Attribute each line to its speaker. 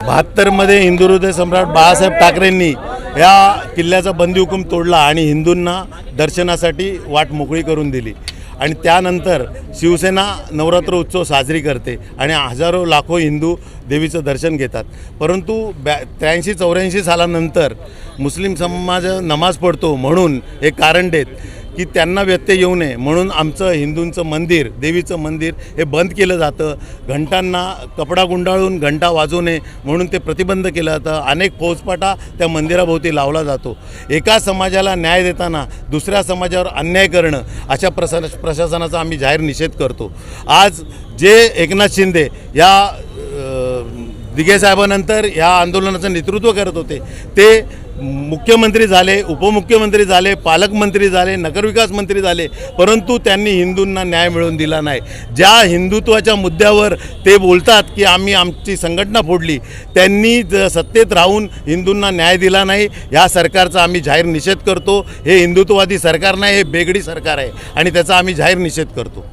Speaker 1: 72मध्ये हिंदू हृदय सम्राट बाळासाहेब ठाकरेंनी या किल्ल्याचा बंदी हुकूम तोडला आणि हिंदूंना दर्शनासाठी वाट मोकळी करून दिली। आणि त्यानंतर शिवसेना नवरात्र उत्सव साजरी करते आणि हजारो लाखो हिंदू देवीचं दर्शन घेतात। परंतु 83-84 सालानंतर मुस्लिम समाज नमाज पढ़तो म्हणून एक कारण देत की त्यांना व्यत्यय येऊ नये म्हणून आमचं हिंदूंचं मंदिर, देवीचं मंदिर हे बंद केलं जातं। घंटांना कपडा गुंडाळून घंटा वाजवू नये म्हणून ते प्रतिबंध केलं जातं। अनेक फौजफाटा त्या मंदिराभोवती लावला जातो। एका समाजाला न्याय देताना दुसऱ्या समाजावर अन्याय करणं अशा प्रशासनाचा आम्ही जाहीर निषेध करतो। आज जे एकनाथ शिंदे या दिघे साहेबांनंतर या आंदोलनाचं नेतृत्व करत होते ते मुख्यमंत्री झाले, उपमुख्यमंत्री झाले, पालकमंत्री झाले, नगरविकास मंत्री झाले, परंतु त्यांनी हिंदूंना न्याय मिळवून दिला नाही। ज्या हिंदुत्वाच्या मुद्द्यावर ते बोलतात की आम्ही आमची संघटना फोडली, त्यांनी सत्तेत राहून हिंदूंना न्याय दिला नाही। या सरकारचा आम्ही जाहीर निषेध करतो। हे हिंदुत्ववादी सरकार नाही, हे बेगडी सरकार आहे आणि त्याचा आम्ही जाहीर निषेध करतो।